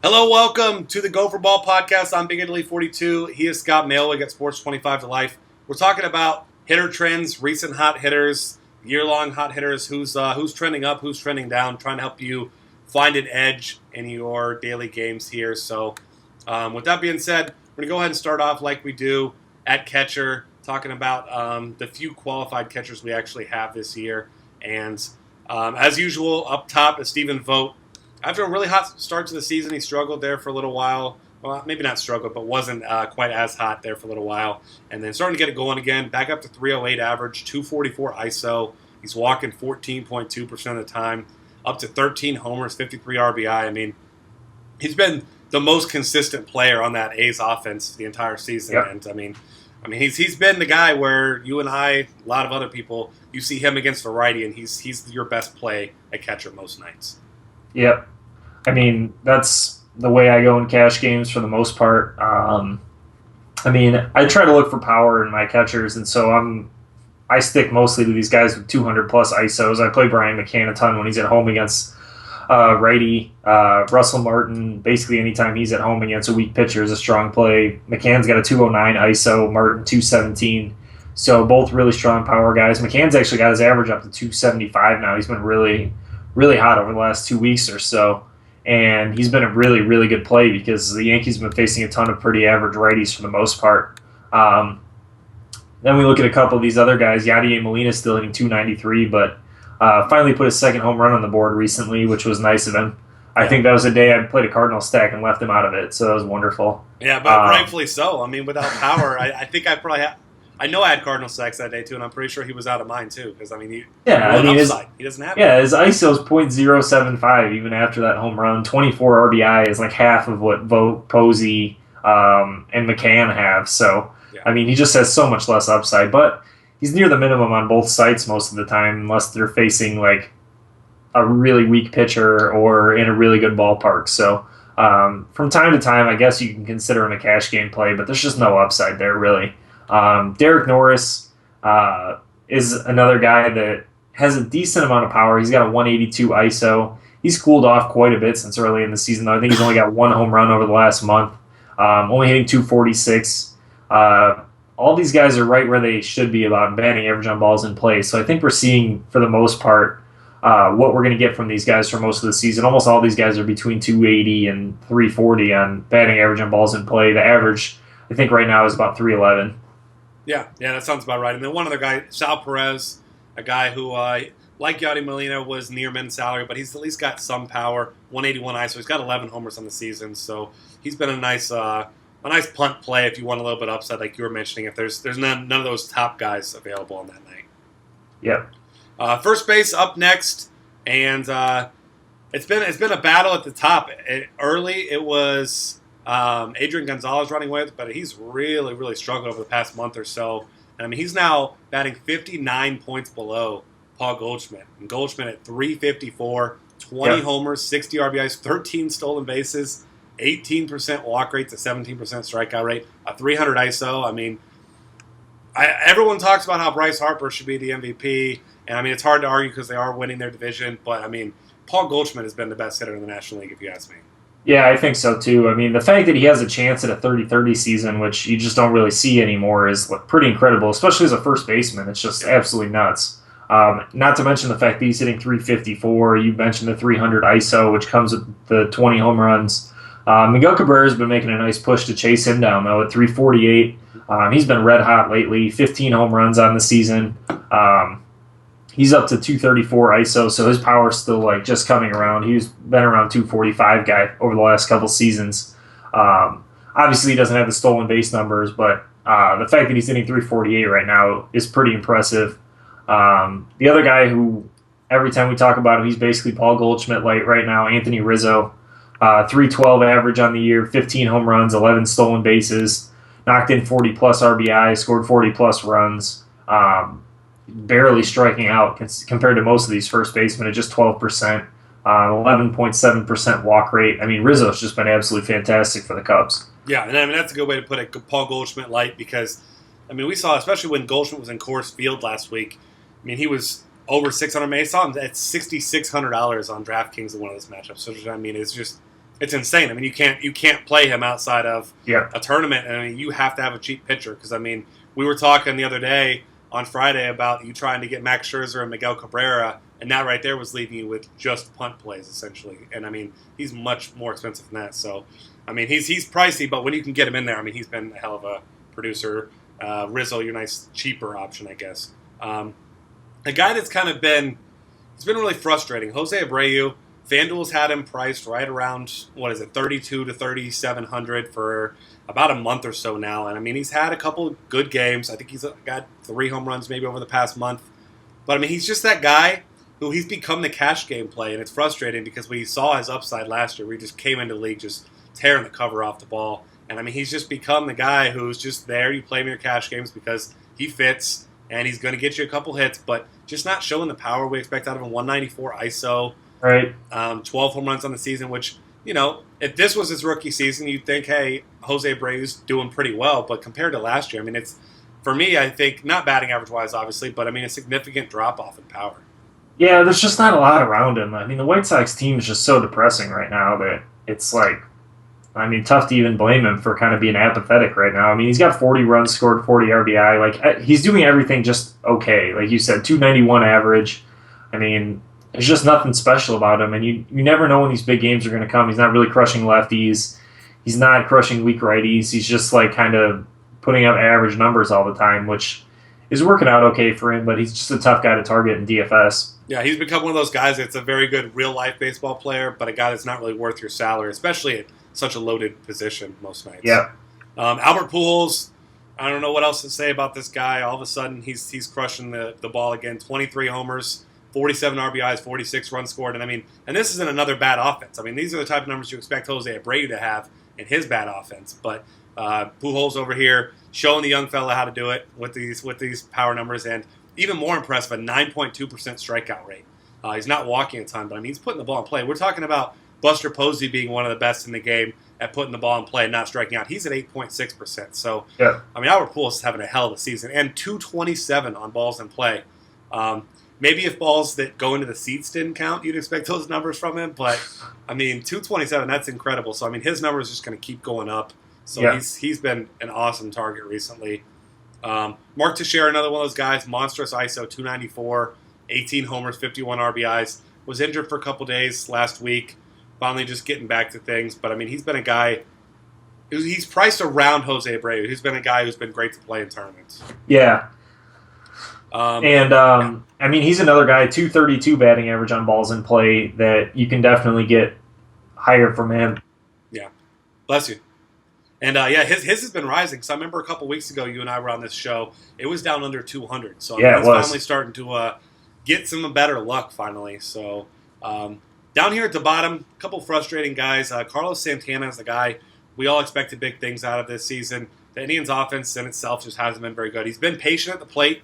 Hello, welcome to the Go for Ball podcast. I'm Big Italy 42. He is Scott Mailwig at Sports 25 to Life. We're talking about hitter trends, recent hot hitters, year-long hot hitters, who's trending up, who's trending down, trying to help you find an edge in your daily games here. So with that being said, we're going to go ahead and start off like we do at catcher, talking about the few qualified catchers we actually have this year. And as usual, up top is Stephen Vogt. After a really hot start to the season, he struggled there for a little while. Well, maybe not struggled, but wasn't quite as hot there for a little while. And then starting to get it going again, back up to 308 average, 244 ISO. He's walking 14.2% of the time, up to 13 homers, 53 RBI. I mean, he's been the most consistent player on that A's offense the entire season. Yep. And I mean, he's been the guy where you and I, a lot of other people, you see him against a righty, and he's your best play at catcher most nights. Yep. I mean, that's the way I go in cash games for the most part. I try to look for power in my catchers, and so I stick mostly to these guys with 200-plus ISOs. I play Brian McCann a ton when he's at home against righty. Russell Martin, basically anytime he's at home against a weak pitcher, is a strong play. McCann's got a 209 ISO, Martin 217. So both really strong power guys. McCann's actually got his average up to 275 now. He's been really, really hot over the last 2 weeks or so. And he's been a really, really good play because the Yankees have been facing a ton of pretty average righties for the most part. Then we look at a couple of these other guys. Yadier Molina still hitting 293, but finally put his second home run on the board recently, which was nice of him. I think that was the day I played a Cardinal stack and left him out of it, so that was wonderful. Yeah, but rightfully so. I mean, without power, I think I probably I know I had Cardinal stacks that day too, and I'm pretty sure he was out of mine too. Because he doesn't have it. His ISO's .075 even after that home run. 24 RBI is like half of what Vogt, Posey, and McCann have. So yeah. He just has so much less upside, but he's near the minimum on both sites most of the time, unless they're facing like a really weak pitcher or in a really good ballpark. So from time to time, I guess you can consider him a cash game play, but there's just no upside there really. Derek Norris is another guy that has a decent amount of power. He's got a 182 ISO. He's cooled off quite a bit since early in the season, though. I think he's only got one home run over the last month, only hitting 246. All these guys are right where they should be about batting average on balls in play. So I think we're seeing, for the most part, what we're going to get from these guys for most of the season. Almost all these guys are between 280 and 340 on batting average on balls in play. The average, I think, right now is about 311. Yeah, that sounds about right. And then one other guy, Sal Perez, a guy who, like Yadier Molina, was near min salary, but he's at least got some power. 181 ISO. He's got 11 homers on the season, so he's been a nice punt play if you want a little bit upside, like you were mentioning. If there's none of those top guys available on that night. Yep. First base up next, and it's been a battle at the top. Early it was Adrian Gonzalez running with, but he's really, really struggled over the past month or so. And he's now batting 59 points below Paul Goldschmidt. And Goldschmidt at 354, 20 homers, 60 RBIs, 13 stolen bases, 18% walk rate to 17% strikeout rate, a 300 ISO. Everyone talks about how Bryce Harper should be the MVP, and it's hard to argue because they are winning their division. But Paul Goldschmidt has been the best hitter in the National League, if you ask me. Yeah, I think so too. The fact that he has a chance at a 30-30 season, which you just don't really see anymore, is pretty incredible, especially as a first baseman. It's just absolutely nuts. Not to mention the fact that he's hitting 354. You mentioned the 300 ISO, which comes with the 20 home runs. Miguel Cabrera has been making a nice push to chase him down, though, at 348. He's been red hot lately, 15 home runs on the season. He's up to 234 ISO, so his power's still just coming around. He's been around 245 guy over the last couple seasons. Obviously, he doesn't have the stolen base numbers, but the fact that he's hitting 348 right now is pretty impressive. The other guy who, every time we talk about him, he's basically Paul Goldschmidt light right now, Anthony Rizzo. 312 average on the year, 15 home runs, 11 stolen bases, knocked in 40-plus RBI, scored 40-plus runs. Barely striking out compared to most of these first basemen at just 12%, 11.7% walk rate. Rizzo's just been absolutely fantastic for the Cubs. Yeah, and that's a good way to put it, Paul Goldschmidt light, because we saw, especially when Goldschmidt was in Coors Field last week, he was over 600. I saw him at $6,600 on DraftKings in one of those matchups. So it's just it's insane. I mean, you can't play him outside of Yeah. a tournament. And I mean, you have to have a cheap pitcher because I mean, we were talking the other day on Friday about you trying to get Max Scherzer and Miguel Cabrera, and that right there was leaving you with just punt plays essentially. And I mean, he's much more expensive than that. So, I mean, he's pricey, but when you can get him in there, I mean, he's been a hell of a producer. Rizzo, your nice cheaper option, I guess. A guy that's kind of been it's been really frustrating. Jose Abreu. FanDuel's had him priced right around, 32 to 3,700 for about a month or so now. And I mean, he's had a couple good games. I think he's got 3 home runs maybe over the past month. But I mean, he's just that guy who he's become the cash game play. And it's frustrating because we saw his upside last year. We just came into the league just tearing the cover off the ball. And I mean, he's just become the guy who's just there. You play him in your cash games because he fits and he's going to get you a couple hits, but just not showing the power we expect out of him. 194 ISO. Right. 12 home runs on the season, which, if this was his rookie season, you'd think, hey, Jose Abreu's doing pretty well. But compared to last year, I mean, it's, for me, I think, not batting average-wise, obviously, but, I mean, a significant drop-off in power. Yeah, there's just not a lot around him. I mean, the White Sox team is just so depressing right now that it's like, I mean, tough to even blame him for kind of being apathetic right now. I mean, he's got 40 runs scored, 40 RBI. Like, he's doing everything just okay. Like you said, 291 average. I mean, there's just nothing special about him, and you never know when these big games are going to come. He's not really crushing lefties. He's not crushing weak righties. He's just like kind of putting up average numbers all the time, which is working out okay for him, but he's just a tough guy to target in DFS. Yeah, he's become one of those guys that's a very good real-life baseball player, but a guy that's not really worth your salary, especially at such a loaded position most nights. Yeah. Albert Pujols, I don't know what else to say about this guy. All of a sudden, he's crushing the ball again. 23 homers, 47 RBIs, 46 runs scored. And this isn't another bad offense. I mean, these are the type of numbers you expect Jose Abreu to have in his bad offense. But Pujols over here showing the young fella how to do it with these power numbers, and even more impressive, a 9.2% strikeout rate. He's not walking a ton, but I mean, he's putting the ball in play. We're talking about Buster Posey being one of the best in the game at putting the ball in play and not striking out. He's at 8.6%. So, yeah. I mean, Albert Pujols is having a hell of a season, and 227 on balls in play. Maybe if balls that go into the seats didn't count, you'd expect those numbers from him. But, I mean, 227, that's incredible. So, I mean, his numbers are just going to keep going up. So, yeah. he's been an awesome target recently. Mark Teixeira, another one of those guys, monstrous ISO, 294, 18 homers, 51 RBIs. Was injured for a couple days last week. Finally just getting back to things. But, I mean, he's been a guy – he's priced around Jose Abreu. He's been a guy who's been great to play in tournaments. Yeah. I mean, he's another guy, 232 batting average on balls in play that you can definitely get higher from him. Yeah. Bless you. And, his has been rising. So I remember a couple weeks ago you and I were on this show. It was down under 200. So yeah, it's finally starting to get some better luck finally. So down here at the bottom, a couple frustrating guys. Carlos Santana is the guy we all expected big things out of this season. The Indians' offense in itself just hasn't been very good. He's been patient at the plate.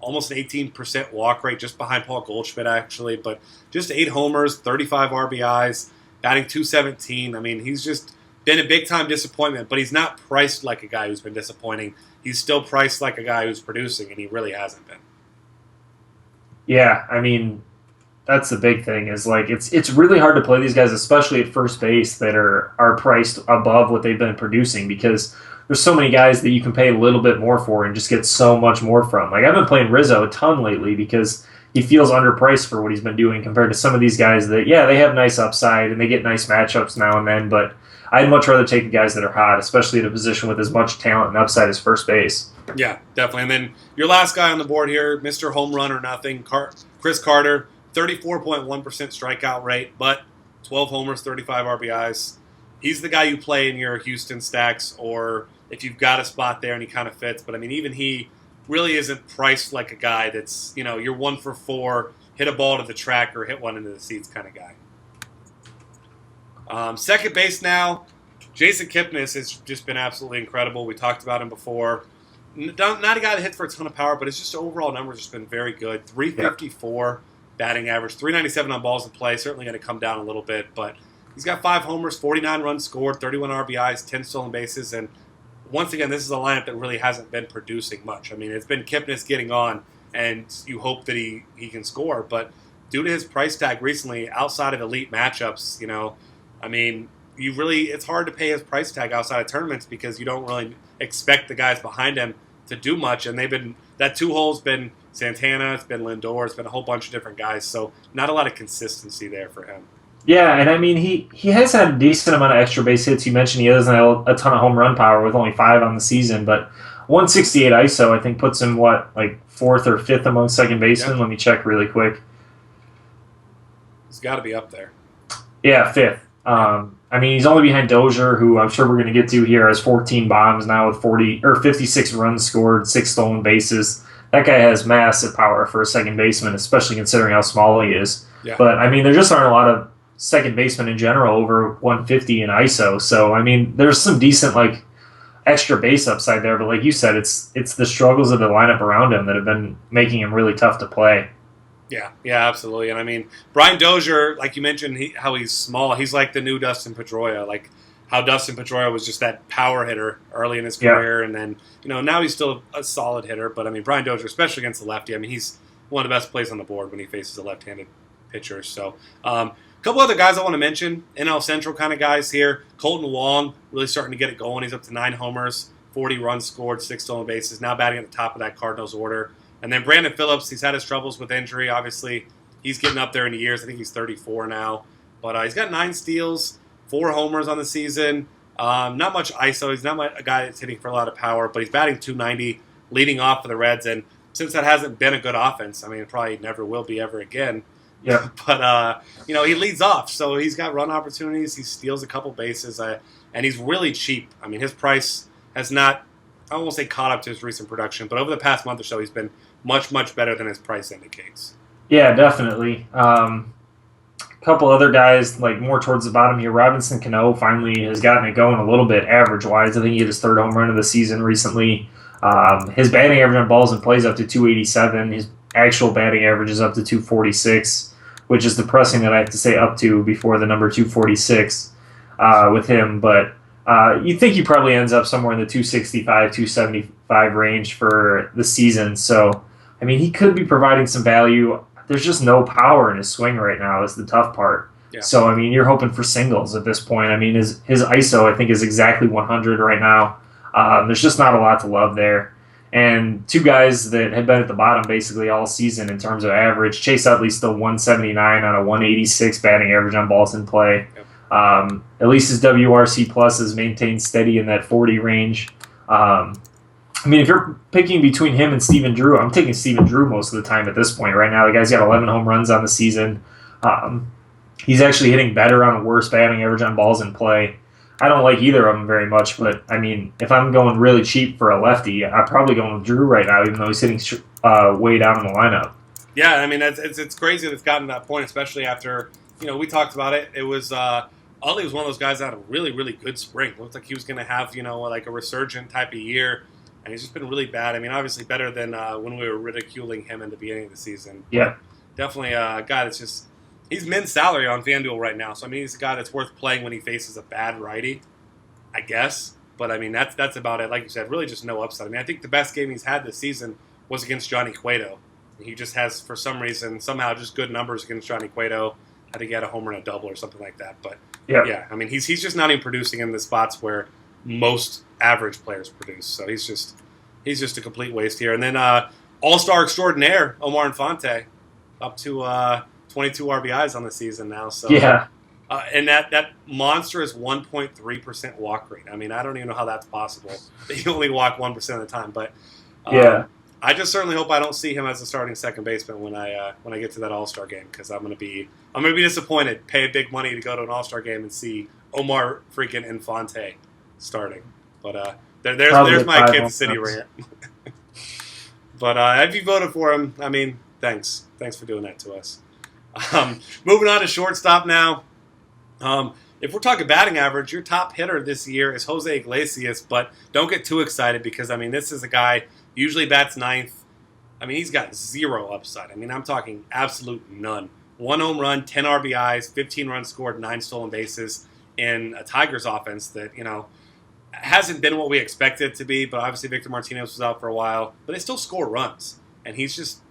Almost an 18% walk rate, just behind Paul Goldschmidt, actually. But just 8 homers, 35 RBIs, batting 217. I mean, he's just been a big-time disappointment, but he's not priced like a guy who's been disappointing. He's still priced like a guy who's producing, and he really hasn't been. Yeah, I mean, that's the big thing is, like, it's really hard to play these guys, especially at first base, that are priced above what they've been producing because – there's so many guys that you can pay a little bit more for and just get so much more from. Like, I've been playing Rizzo a ton lately because he feels underpriced for what he's been doing compared to some of these guys that, yeah, they have nice upside and they get nice matchups now and then, but I'd much rather take the guys that are hot, especially at a position with as much talent and upside as first base. Yeah, definitely. And then your last guy on the board here, Mr. Home Run or Nothing, Chris Carter, 34.1% strikeout rate, but 12 homers, 35 RBIs. He's the guy you play in your Houston stacks or if you've got a spot there and he kind of fits. But, I mean, even he really isn't priced like a guy that's, you're 1 for 4, hit a ball to the track or hit one into the seats kind of guy. Second base now, Jason Kipnis has just been absolutely incredible. We talked about him before. Not a guy that hits for a ton of power, but his just overall numbers just been very good. 354 batting average, 397 on balls in play. Certainly going to come down a little bit, but he's got 5 homers, 49 runs scored, 31 RBIs, 10 stolen bases, and once again, this is a lineup that really hasn't been producing much. I mean, it's been Kipnis getting on, and you hope that he can score. But due to his price tag recently, outside of elite matchups, I mean, it's hard to pay his price tag outside of tournaments because you don't really expect the guys behind him to do much. And that 2-hole's been Santana, it's been Lindor, it's been a whole bunch of different guys. So not a lot of consistency there for him. Yeah, and I mean, he has had a decent amount of extra base hits. You mentioned he doesn't have a ton of home run power with only 5 on the season, but 168 ISO, I think, puts him, like 4th or 5th among second basemen? Yep. Let me check really quick. He's got to be up there. Yeah, 5th. I mean, he's only behind Dozier, who I'm sure we're going to get to here, has 14 bombs now with 56 runs scored, 6 stolen bases. That guy has massive power for a second baseman, especially considering how small he is. Yeah. But, I mean, there just aren't a lot of second basemen in general over 150 in ISO. So, I mean, there's some decent, extra base upside there. But like you said, it's the struggles of the lineup around him that have been making him really tough to play. Yeah, absolutely. And I mean, Brian Dozier, like you mentioned, how he's small. He's like the new Dustin Pedroia, like how Dustin Pedroia was just that power hitter early in his career, and then now he's still a solid hitter. But I mean, Brian Dozier, especially against the lefty, I mean, he's one of the best plays on the board when he faces a left-handed pitcher. So, a couple other guys I want to mention, NL Central kind of guys here. Colton Wong really starting to get it going. He's up to 9 homers, 40 runs scored, 6 stolen bases. Now batting at the top of that Cardinals order. And then Brandon Phillips, he's had his troubles with injury. Obviously, he's getting up there in the years. I think he's 34 now. But he's got 9 steals, 4 homers on the season. Not much ISO. He's not a guy that's hitting for a lot of power, but he's batting .290, leading off for the Reds. And since that hasn't been a good offense, I mean, it probably never will be ever again. Yeah. But, he leads off. So he's got run opportunities. He steals a couple bases. And he's really cheap. I mean, his price has not, I won't say caught up to his recent production, but over the past month or so, he's been much, much better than his price indicates. Yeah, definitely. A couple other guys, more towards the bottom here. Robinson Cano finally has gotten it going a little bit average-wise. I think he hit his 3rd home run of the season recently. His batting average on balls and plays up to 287. His actual batting average is up to 246, which is depressing that I have to say up to before the number 246 with him. But you'd think he probably ends up somewhere in the 265, 275 range for the season. So, I mean, he could be providing some value. There's just no power in his swing right now is the tough part. Yeah. So, I mean, you're hoping for singles at this point. I mean, his ISO, I think, is exactly 100 right now. There's just not a lot to love there. And 2 guys that had been at the bottom basically all season in terms of average. Chase Utley's still 179 on a 186 batting average on balls in play. Yep. At least his WRC plus is maintained steady in that 40 range. I mean, if you're picking between him and Steven Drew, I'm taking Steven Drew most of the time at this point right now. The guy's got 11 home runs on the season. He's actually hitting better on a worse batting average on balls in play. I don't like either of them very much, but, I mean, if I'm going really cheap for a lefty, I'm probably going with Drew right now, even though he's hitting way down in the lineup. Yeah, I mean, it's crazy that it's gotten to that point, especially after, we talked about it. It was Utley was one of those guys that had a really, really good spring. Looked like he was going to have, like a resurgent type of year, and he's just been really bad. I mean, obviously better than when we were ridiculing him in the beginning of the season. Yeah. Definitely a guy that's just – he's min salary on FanDuel right now, so I mean he's a guy that's worth playing when he faces a bad righty, I guess. But I mean that's about it. Like you said, really just no upside. I mean I think the best game he's had this season was against Johnny Cueto. He just has for some reason somehow just good numbers against Johnny Cueto. I think he had a homer and a double or something like that. But yeah, I mean he's just not even producing in the spots where most average players produce. So he's just a complete waste here. And then All-Star extraordinaire Omar Infante up to 22 RBIs on the season now. So yeah. And that monstrous 1.3% walk rate. I mean, I don't even know how that's possible. You only walk 1% of the time. But yeah, I just certainly hope I don't see him as a starting second baseman when I get to that All-Star game, because I'm gonna be disappointed. Pay big money to go to an All-Star game and see Omar freaking Infante starting. But there's my Kansas City rant. But if you voted for him, I mean, thanks for doing that to us. Moving on to shortstop now. If we're talking batting average, your top hitter this year is Jose Iglesias, but don't get too excited because, I mean, this is a guy usually bats 9th. I mean, he's got 0 upside. I mean, I'm talking absolute none. 1 home run, 10 RBIs, 15 runs scored, 9 stolen bases in a Tigers offense that, hasn't been what we expected it to be, but obviously Victor Martinez was out for a while, but they still score runs, and he's just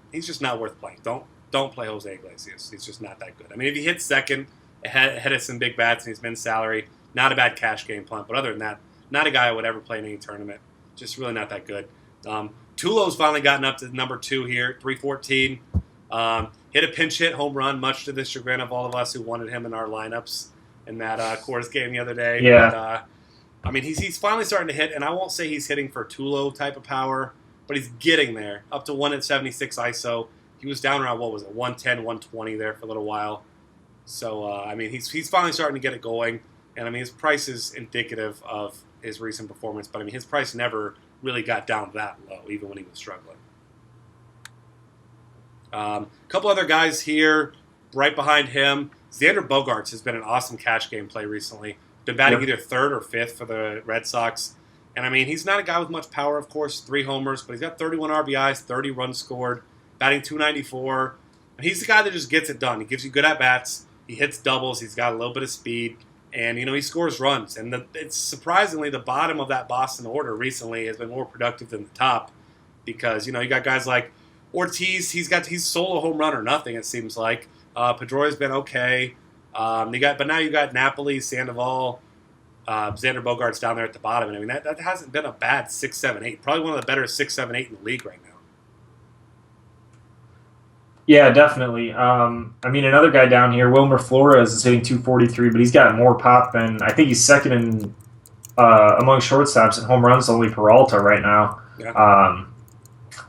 not worth playing. Don't play Jose Iglesias. He's just not that good. I mean, if he hits second ahead of some big bats and he's min salary, not a bad cash game punt. But other than that, not a guy I would ever play in any tournament. Just really not that good. Tulo's finally gotten up to number 2 here, 314. Hit a pinch hit home run, much to the chagrin of all of us who wanted him in our lineups in that Coors game the other day. Yeah. But, I mean, he's finally starting to hit, and I won't say he's hitting for Tulo type of power, but he's getting there, up to 1 at 76 ISO. He was down around, 110, 120 there for a little while. So, I mean, he's finally starting to get it going, and, I mean, his price is indicative of his recent performance, but, I mean, his price never really got down that low, even when he was struggling. A couple other guys here, right behind him. Xander Bogaerts has been an awesome cash game play recently. Been batting either 3rd or 5th for the Red Sox. And, I mean, he's not a guy with much power, of course, 3 homers, but he's got 31 RBIs, 30 runs scored, batting .294. And he's the guy that just gets it done. He gives you good at-bats. He hits doubles. He's got a little bit of speed. And, he scores runs. And it's surprisingly the bottom of that Boston order recently has been more productive than the top because, you got guys like Ortiz. He's solo home run or nothing, it seems like. Pedroia's been okay. But now you got Napoli, Sandoval, Xander Bogaerts down there at the bottom. And I mean, that hasn't been a bad 6, 7, 8. Probably one of the better 6, 7, 8 in the league right now. Yeah, definitely. I mean, another guy down here, Wilmer Flores, is hitting 243, but he's got more pop than I think he's second in among shortstops and home runs, only Peralta right now. Yeah.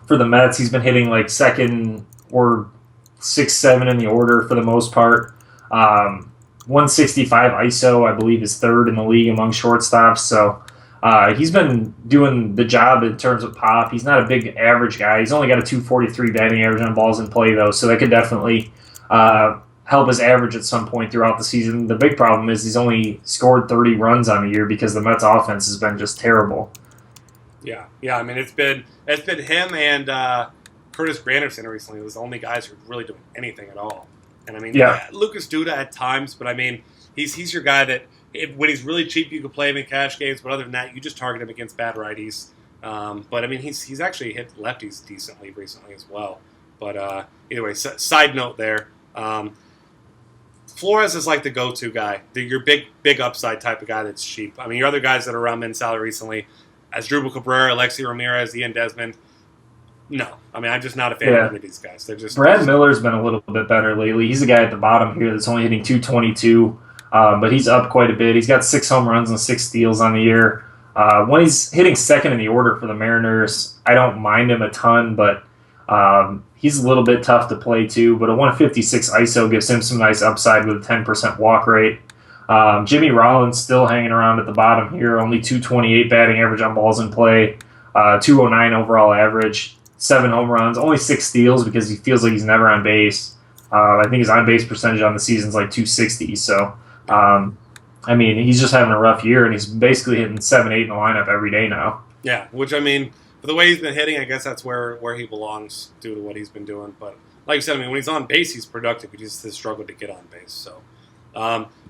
For the Mets, he's been hitting like second or 6, 7 in the order for the most part. 165 ISO, I believe, is 3rd in the league among shortstops. So he's been doing the job in terms of pop. He's not a big average guy. He's only got a 243 batting average on balls in play, though, so that could definitely help his average at some point throughout the season. The big problem is he's only scored 30 runs on the year because the Mets' offense has been just terrible. Yeah. I mean, it's been him and Curtis Granderson recently. Those are the only guys who are really doing anything at all. And I mean, Lucas Duda at times, but I mean, he's your guy that when he's really cheap, you can play him in cash games. But other than that, you just target him against bad righties. But I mean, he's actually hit lefties decently recently as well. But either way, side note there. Flores is like the go-to guy, your big upside type of guy that's cheap. I mean, your other guys that are around min-salary recently, Asdrubal Cabrera, Alexi Ramirez, Ian Desmond. No, I mean, I'm just not a fan of any of these guys. They're just Brad Miller's been a little bit better lately. He's the guy at the bottom here that's only hitting 222, but he's up quite a bit. He's got 6 home runs and 6 steals on the year. When he's hitting second in the order for the Mariners, I don't mind him a ton, but he's a little bit tough to play too. But a 156 ISO gives him some nice upside with a 10% walk rate. Jimmy Rollins still hanging around at the bottom here, only 228 batting average on balls in play, 209 overall average. 7 home runs, only 6 steals because he feels like he's never on base. I think his on-base percentage on the season's like 260. So, I mean, he's just having a rough year, and he's basically hitting 7, 8 in the lineup every day now. Yeah, which, I mean, for the way he's been hitting, I guess that's where he belongs due to what he's been doing. But like you said, I mean, when he's on base, he's productive. He just has struggled to get on base. So,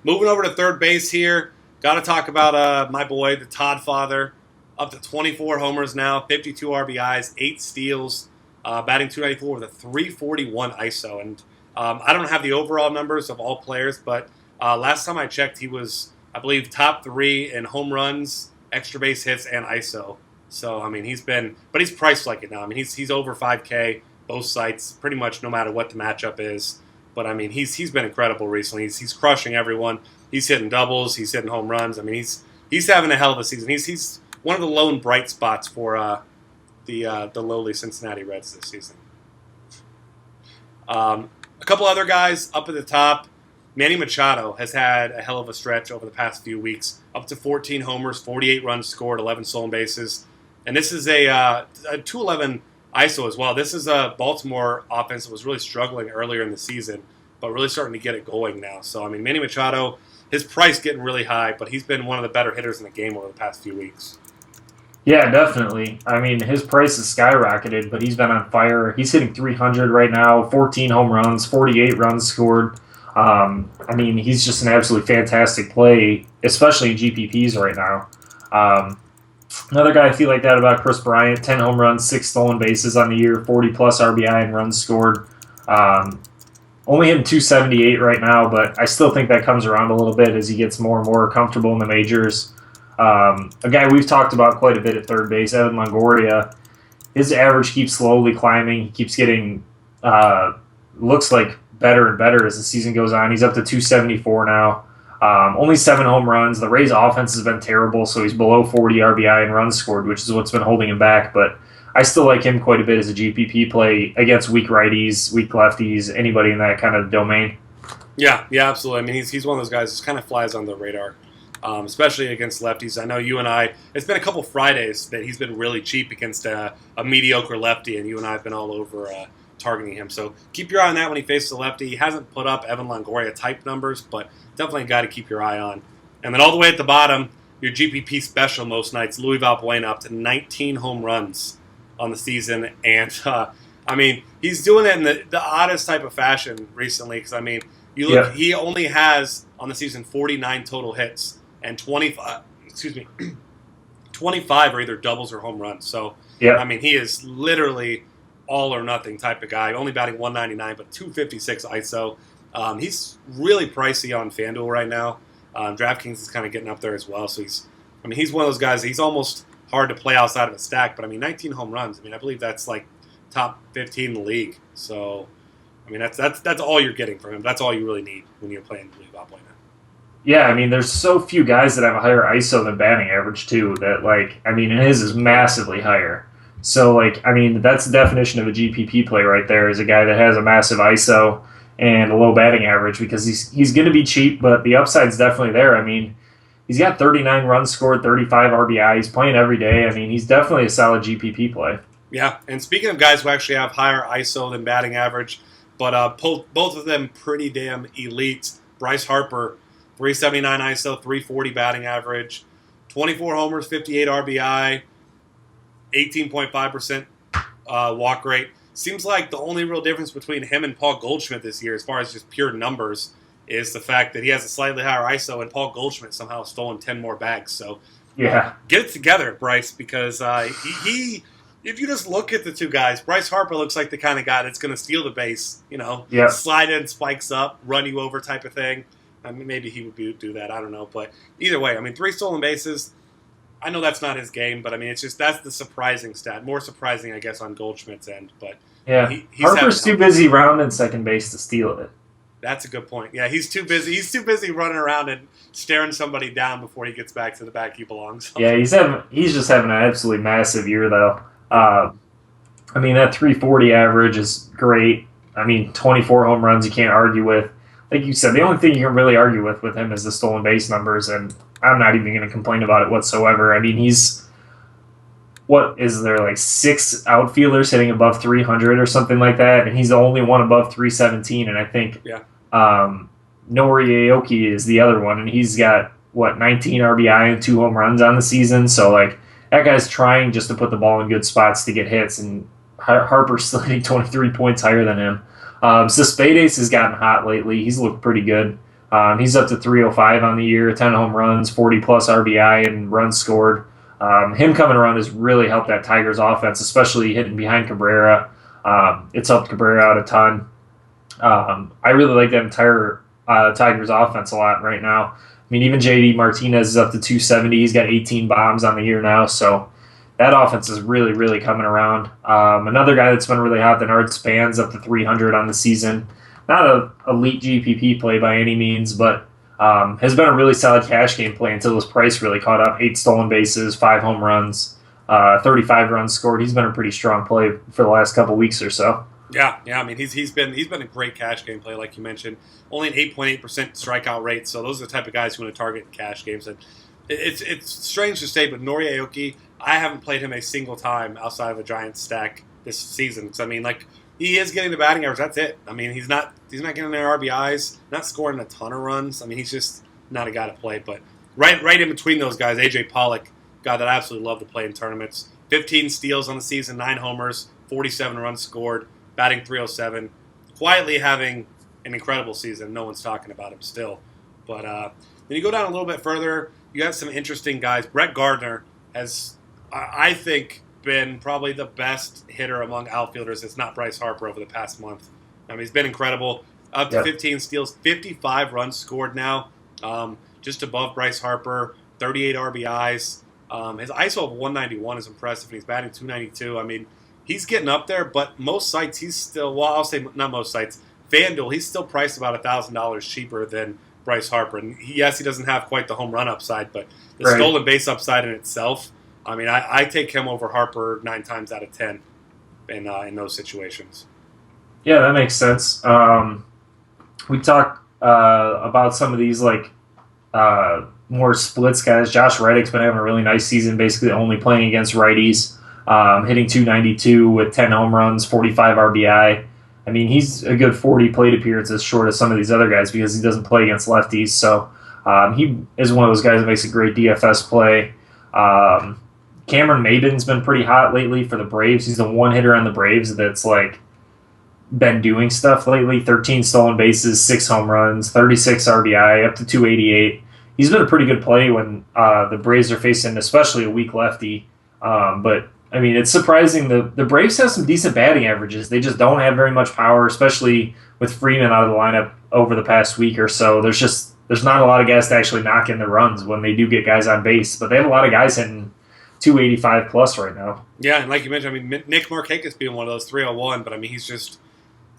moving over to third base here, got to talk about my boy, the Todd father. Up to 24 homers now, 52 RBIs, 8 steals, batting .294 with a 341 ISO. And I don't have the overall numbers of all players, but last time I checked, he was, I believe, top 3 in home runs, extra base hits, and ISO. So, I mean, he's priced like it now. I mean, he's over 5K, both sites, pretty much no matter what the matchup is. But, I mean, he's been incredible recently. He's crushing everyone. He's hitting doubles. He's hitting home runs. I mean, he's having a hell of a season. He's one of the lone bright spots for the lowly Cincinnati Reds this season. A couple other guys up at the top. Manny Machado has had a hell of a stretch over the past few weeks. Up to 14 homers, 48 runs scored, 11 stolen bases. And this is a 211 ISO as well. This is a Baltimore offense that was really struggling earlier in the season, but really starting to get it going now. So, I mean, Manny Machado, his price getting really high, but he's been one of the better hitters in the game over the past few weeks. Yeah, definitely. I mean, his price has skyrocketed, but he's been on fire. He's hitting 300 right now, 14 home runs, 48 runs scored. I mean, he's just an absolutely fantastic play, especially in GPPs right now. Another guy I feel like that about Chris Bryant, 10 home runs, 6 stolen bases on the year, 40-plus RBI and runs scored. Only hitting 278 right now, but I still think that comes around a little bit as he gets more and more comfortable in the majors. A guy we've talked about quite a bit at third base, Evan Longoria. His average keeps slowly climbing. He keeps getting looks like better and better as the season goes on. He's up to 274 now. Only 7 home runs. The Rays' offense has been terrible, so he's below 40 RBI and runs scored, which is what's been holding him back. But I still like him quite a bit as a GPP play against weak righties, weak lefties, anybody in that kind of domain. Yeah, absolutely. I mean, he's one of those guys that just kind of flies on the radar, especially against lefties. I know you and I, it's been a couple Fridays that he's been really cheap against a mediocre lefty, and you and I have been all over targeting him. So keep your eye on that when he faces a lefty. He hasn't put up Evan Longoria type numbers, but definitely a guy to keep your eye on. And then all the way at the bottom, your GPP special most nights, Luis Valbuena up to 19 home runs on the season. And, I mean, he's doing it in the oddest type of fashion recently because, I mean, you look, he only has on the season 49 total hits and 25 are either doubles or home runs. So, I mean, he is literally all or nothing type of guy. Only batting 199, but 256 ISO. He's really pricey on FanDuel right now. DraftKings is kind of getting up there as well. So he's one of those guys. He's almost hard to play outside of a stack. But I mean, 19 home runs. I mean, I believe that's like top 15 in the league. So I mean, that's all you're getting from him. That's all you really need when you're playing Luis Valbuena. Yeah, I mean, there's so few guys that have a higher ISO than batting average too. That like, I mean, his is massively higher. So like, I mean, that's the definition of a GPP play right there. Is a guy that has a massive ISO and a low batting average because he's going to be cheap, but the upside's definitely there. I mean, he's got 39 runs scored, 35 RBI. He's playing every day. I mean, he's definitely a solid GPP play. Yeah, and speaking of guys who actually have higher ISO than batting average, but both of them pretty damn elite. Bryce Harper, 379 ISO, 340 batting average, 24 homers, 58 RBI, 18.5% walk rate. Seems like the only real difference between him and Paul Goldschmidt this year, as far as just pure numbers, is the fact that he has a slightly higher ISO, and Paul Goldschmidt somehow stolen 10 more bags. So, get it together, Bryce, because he if you just look at the two guys, Bryce Harper looks like the kind of guy that's going to steal the base, slide in, spikes up, run you over type of thing. I mean, maybe he would do that. I don't know. But either way, I mean, 3 stolen bases, I know that's not his game, but I mean, it's just that's the surprising stat. More surprising, I guess, on Goldschmidt's end. But Harper's too busy rounding second base to steal it. That's a good point. Yeah, he's too busy. He's too busy running around and staring somebody down before he gets back to the back he belongs. Yeah, he's just having an absolutely massive year though. I mean, that 340 average is great. I mean, 24 home runs you can't argue with. Like you said, the only thing you can really argue with him is the stolen base numbers, and I'm not even going to complain about it whatsoever. I mean, what is there, like 6 outfielders hitting above 300 or something like that, and he's the only one above 317, and I think Nori Aoki is the other one, and he's got, 19 RBI and 2 home runs on the season, so like, that guy's trying just to put the ball in good spots to get hits, and Harper's still hitting 23 points higher than him. Cespedes has gotten hot lately. He's looked pretty good. He's up to 305 on the year, 10 home runs, 40-plus RBI, and runs scored. Him coming around has really helped that Tigers offense, especially hitting behind Cabrera. It's helped Cabrera out a ton. I really like that entire Tigers offense a lot right now. I mean, even JD Martinez is up to 270. He's got 18 bombs on the year now, so that offense is really, really coming around. Another guy that's been really hot, Denard Span's up to 300 on the season. Not an elite GPP play by any means, but has been a really solid cash game play until his price really caught up. 8 stolen bases, 5 home runs, 35 runs scored. He's been a pretty strong play for the last couple weeks or so. Yeah. I mean, he's been a great cash game play, like you mentioned. Only an 8.8% strikeout rate, so those are the type of guys who want to target in cash games. And it's strange to say, but Nori Aoki, I haven't played him a single time outside of a Giants stack this season. So I mean, like, he is getting the batting average. That's it. I mean, he's not getting their RBIs, not scoring a ton of runs. I mean, he's just not a guy to play. But right in between those guys, AJ Pollock, guy that I absolutely love to play in tournaments. 15 steals on the season, 9 homers, 47 runs scored, batting .307. Quietly having an incredible season. No one's talking about him still. But then you go down a little bit further, you got some interesting guys. Brett Gardner has, I think, been probably the best hitter among outfielders. It's not Bryce Harper over the past month. I mean, he's been incredible. up to Yep. 15 steals, 55 runs scored now, just above Bryce Harper, 38 RBIs. His ISO of 191 is impressive, and he's batting 292. I mean, he's getting up there, but most sites he's still, well, I'll say not most sites, FanDuel, he's still priced about $1,000 cheaper than Bryce Harper. And yes, he doesn't have quite the home run upside, but the Right. stolen base upside in itself, I mean, I take him over Harper 9 times out of 10 in those situations. Yeah, that makes sense. We talked about some of these more splits guys. Josh Reddick's been having a really nice season, basically only playing against righties, hitting 292 with 10 home runs, 45 RBI. I mean, he's a good 40 plate appearances short of some of these other guys because he doesn't play against lefties. So he is one of those guys that makes a great DFS play. Cameron Maybin's been pretty hot lately for the Braves. He's the one hitter on the Braves that's been doing stuff lately. 13 stolen bases, 6 home runs, 36 RBI, up to 288. He's been a pretty good play when the Braves are facing especially a weak lefty. But, I mean, it's surprising. The Braves have some decent batting averages. They just don't have very much power, especially with Freeman out of the lineup over the past week or so. There's not a lot of guys to actually knock in the runs when they do get guys on base. But they have a lot of guys hitting 285 plus right now. Yeah, and like you mentioned, I mean, Nick Markakis being one of those 301, but I mean, he's just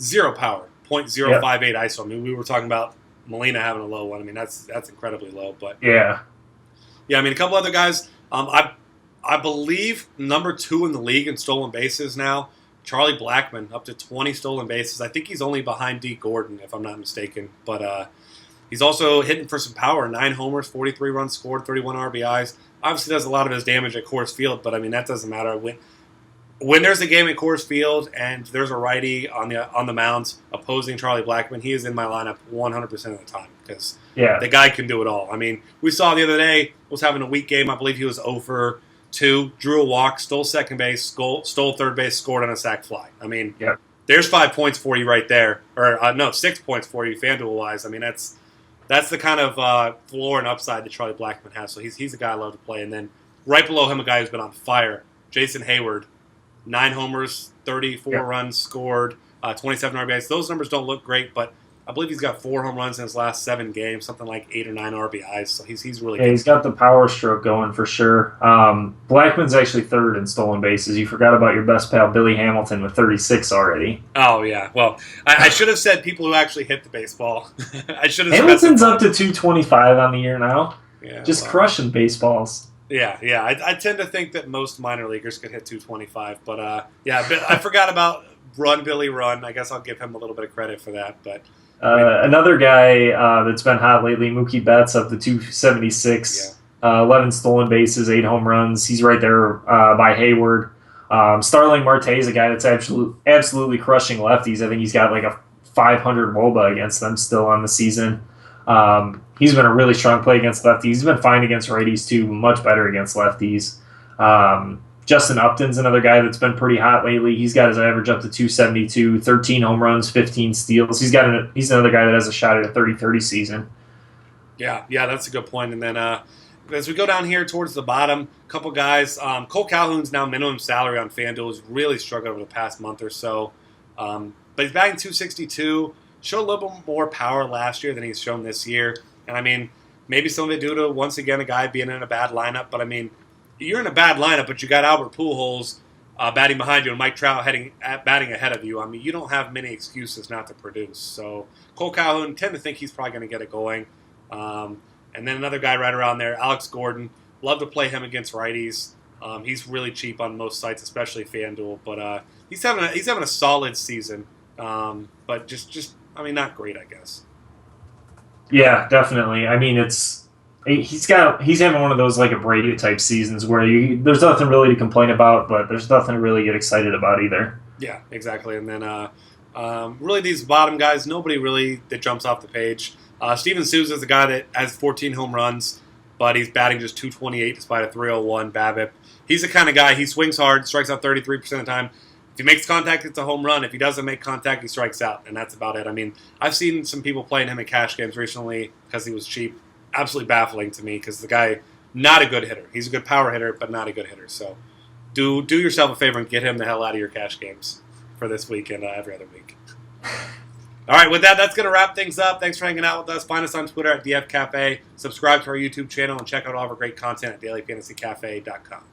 zero power, .058 ISO. I mean, we were talking about Molina having a low one. I mean, that's incredibly low. But yeah, I mean, a couple other guys. I believe number 2 in the league in stolen bases now. Charlie Blackmon up to 20 stolen bases. I think he's only behind Dee Gordon, if I'm not mistaken. But he's also hitting for some power. 9 homers, 43 runs scored, 31 RBIs. Obviously, does a lot of his damage at Coors Field, but I mean that doesn't matter. When there's a game at Coors Field and there's a righty on the mounds opposing Charlie Blackmon, he is in my lineup 100% of the time because the guy can do it all. I mean, we saw the other day was having a weak game. I believe he was 0 for 2, drew a walk, stole second base, stole third base, scored on a sac fly. I mean, there's 5 points for you right there, or no, 6 points for you FanDuel wise. I mean, that's the kind of floor and upside that Charlie Blackmon has. So he's a guy I love to play. And then right below him, a guy who's been on fire, Jason Hayward. 9 homers, 34 runs scored, 27 RBIs. Those numbers don't look great, but I believe he's got 4 home runs in his last 7 games, something like 8 or 9 RBIs. So he's really good. He's got the power stroke going for sure. Blackman's actually 3rd in stolen bases. You forgot about your best pal Billy Hamilton with 36 already. Oh yeah, well I should have said people who actually hit the baseball. I should have. Hamilton's up to 225 on the year now. Yeah, crushing baseballs. Yeah. I tend to think that most minor leaguers could hit 225, but I forgot about Run Billy Run. I guess I'll give him a little bit of credit for that. But another guy that's been hot lately, Mookie Betts, up to 276, 11 stolen bases, 8 home runs. He's right there by Hayward. Starling Marte is a guy that's absolutely crushing lefties. I think he's got like a 500 WOBA against them still on the season. He's been a really strong play against lefties. He's been fine against righties too, much better against lefties. Justin Upton's another guy that's been pretty hot lately. He's got his average up to 272, 13 home runs, 15 steals. He's another guy that has a shot at a 30-30 season. Yeah, that's a good point. And then as we go down here towards the bottom, a couple guys. Cole Calhoun's now minimum salary on FanDuel has really struggled over the past month or so. But he's batting 262. Showed a little bit more power last year than he's shown this year. And, I mean, maybe some of it due to, once again, a guy being in a bad lineup. But, I mean, you're in a bad lineup, but you got Albert Pujols batting behind you and Mike Trout batting ahead of you. I mean, you don't have many excuses not to produce. So, Cole Calhoun, tend to think he's probably going to get it going. And then another guy right around there, Alex Gordon. Love to play him against righties. He's really cheap on most sites, especially FanDuel. But he's having a solid season. But just I mean, not great, I guess. Yeah, definitely. I mean, he's having one of those like Abreu type seasons where there's nothing really to complain about, but there's nothing to really get excited about either. Yeah, exactly. And then really these bottom guys, nobody really that jumps off the page. Steven Souza is a guy that has 14 home runs, but he's batting just 228 despite a 301 BABIP. He's the kind of guy, he swings hard, strikes out 33% of the time. If he makes contact, it's a home run. If he doesn't make contact, he strikes out, and that's about it. I mean, I've seen some people playing him in cash games recently because he was cheap. Absolutely baffling to me because the guy, not a good hitter. He's a good power hitter, but not a good hitter. So do yourself a favor and get him the hell out of your cash games for this week and every other week. All right, with that, that's going to wrap things up. Thanks for hanging out with us. Find us on Twitter at DF Cafe. Subscribe to our YouTube channel and check out all of our great content at dailyfantasycafe.com.